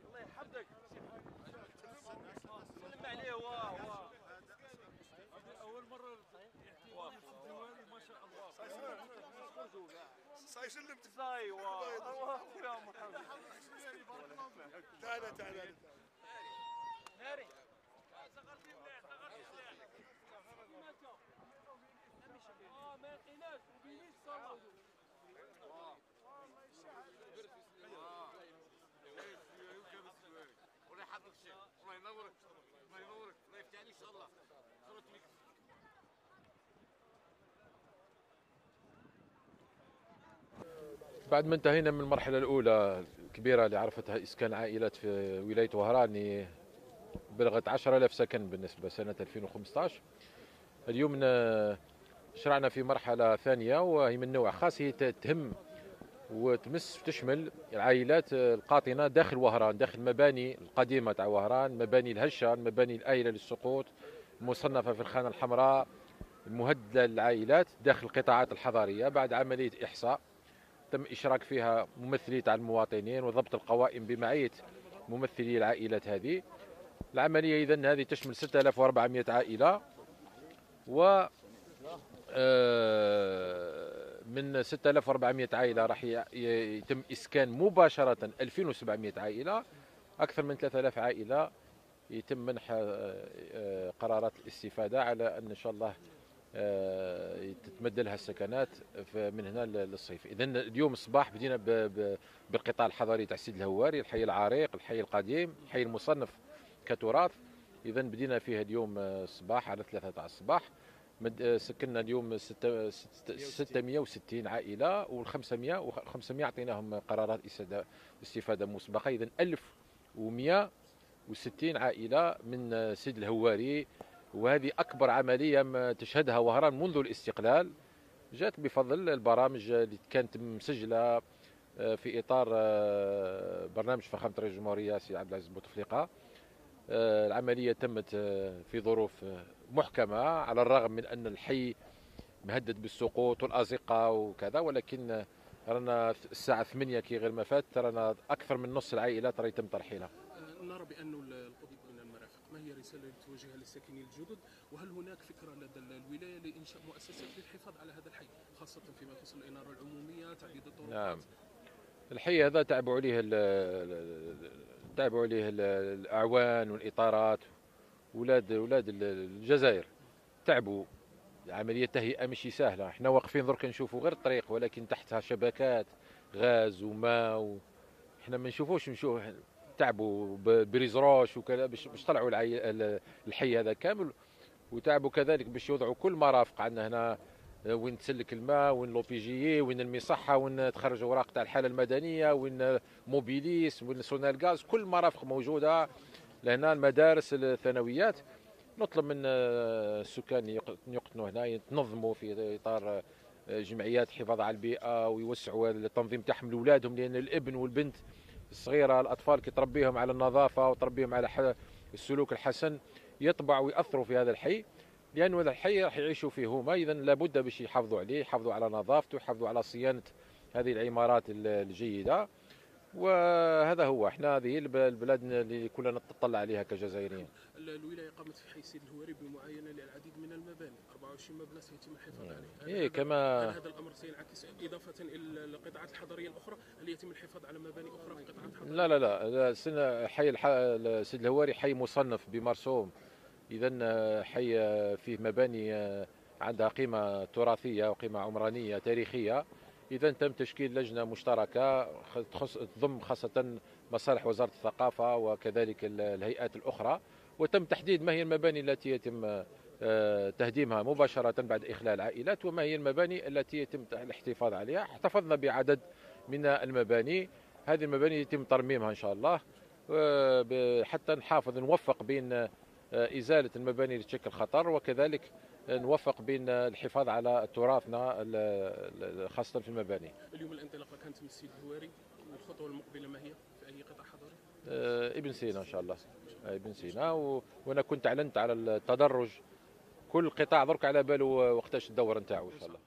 الله يحفظك. سلم عليه. هو اول مره يحكي ما شاء الله. صاي سلمت صاي خويا مرحبا. تعال تعال ناري صغرتي مليح ما لقيناش وبينيش صار الله يحفظك الشيخ. الله ينورك الله ينورك الله يفتح عليك ان شاء الله. بعد ما انتهينا من المرحلة الأولى الكبيرة اللي عرفتها إسكان عائلات في ولاية وهران بلغت 10,000 سكن بالنسبة سنة 2015. اليوم شرعنا في مرحلة ثانية وهي من نوع خاص، هي تهم وتمس تشمل العائلات القاطنة داخل وهران، داخل المباني القديمة تاع وهران، مباني الهشة، المباني الآيلة للسقوط، المصنفة في الخانة الحمراء، المهددة للعائلات داخل القطاعات الحضرية. بعد عملية إحصاء تم إشراك فيها ممثلي تاع المواطنين وضبط القوائم بمعية ممثلي العائلات هذه. العملية إذن هذه تشمل 6400 عائلة، و من 6400 عائلة راح يتم إسكان مباشرة 2700 عائلة. أكثر من 3000 عائلة يتم منح قرارات الاستفادة على أن شاء الله تتمد لها السكنات من هنا للصيف. إذن اليوم الصباح بدينا بالقطاع الحضري تاع سيد الهواري، الحي العريق، الحي القديم، الحي المصنف كتراث. إذن بدينا فيها اليوم الصباح على 3 تاع الصباح. سكننا اليوم 660 عائلة، و500 أعطيناهم قرارات استفادة مسبقة. إذن 1160 عائلة من سيد الهواري، وهذه أكبر عملية تشهدها وهران منذ الاستقلال. جاءت بفضل البرامج اللي كانت مسجلة في إطار برنامج فخامة رئيس الجمهورية سي عبد العزيز بوتفليقة. العملية تمت في ظروف محكمة على الرغم من أن الحي مهدد بالسقوط والأزقة وكذا، ولكن رانا الساعة 8 كي غير ما فات رانا أكثر من نص العائلات راه يتم ترحيلها. نرى بأن القضية من المرافق، ما هي الرسالة توجهها للساكنين الجدد؟ وهل هناك فكرة لدى الولاية لإنشاء مؤسسات للحفاظ على هذا الحي، خاصة فيما يخص الإنارة العمومية، تعديد الطرقات؟ نعم، الحي هذا تعبوا عليه الأعوان والإطارات. ولاد الجزائر تعبوا. عملية تهيئة ماشي سهلة. احنا واقفين درك نشوفوا غير الطريق، ولكن تحتها شبكات غاز وماء احنا ما نشوفوش. تعبوا بريزروش وكذا باش طلعوا الحي هذا كامل، وتعبوا كذلك باش يوضعوا كل مرافق عندنا هنا، وين تسلك الماء، وين لوبيجيي، وين المصحة، وين تخرج اوراق تاع الحالة المدنية، وين موبيليس، وين سونال غاز، كل مرافق موجودة لهنا. المدارس الثانويات نطلب من السكان يقطنوا هنا، يتنظموا في اطار جمعيات حفاظ على البيئه، ويوسعوا التنظيم تاعهم لاولادهم، لان الابن والبنت الصغيره الاطفال كي تربيهم على النظافه وتربيهم على السلوك الحسن يطبعوا ويأثروا في هذا الحي، لانه هذا الحي راح يعيشوا فيه هما. اذا لابد باش يحافظوا عليه، يحافظوا على نظافته، يحافظوا على صيانه هذه العمارات الجيدة. وهذا هو، احنا هذه البلاد اللي كلنا نتطلع عليها كجزائريين. الولاية قامت في حي سيد الهواري بمعاينة للعديد من المباني، 24 مبنى سيتم الحفاظ عليه. إيه كما هل هذا الأمر سينعكس إضافة إلى القطاعات الحضرية الأخرى؟ هل يتم الحفاظ على مباني أخرى في قطاعات حضرية؟ لا، حي سيد الهواري حي مصنف بمرسوم، إذا حي فيه مباني عندها قيمة تراثية وقيمة عمرانية تاريخية. إذا تم تشكيل لجنة مشتركة تضم خاصة مصالح وزارة الثقافة وكذلك الهيئات الأخرى، وتم تحديد ما هي المباني التي يتم تهديمها مباشرة بعد إخلال العائلات، وما هي المباني التي يتم الاحتفاظ عليها. احتفظنا بعدد من المباني، هذه المباني يتم ترميمها إن شاء الله حتى نحافظ نوفق بين إزالة المباني اللي تشكل خطر، وكذلك نوفق بين الحفاظ على تراثنا خاصة في المباني. اليوم الانطلاقة كانت من سيد الهواري، والخطوة المقبلة ما هي في أي قطاع حضري؟ ابن سينا إن شاء الله، ابن سينا. وأنا كنت أعلنت على التدرج، كل قطاع درك على باله وقتاش الدورة نتاعو إن شاء الله.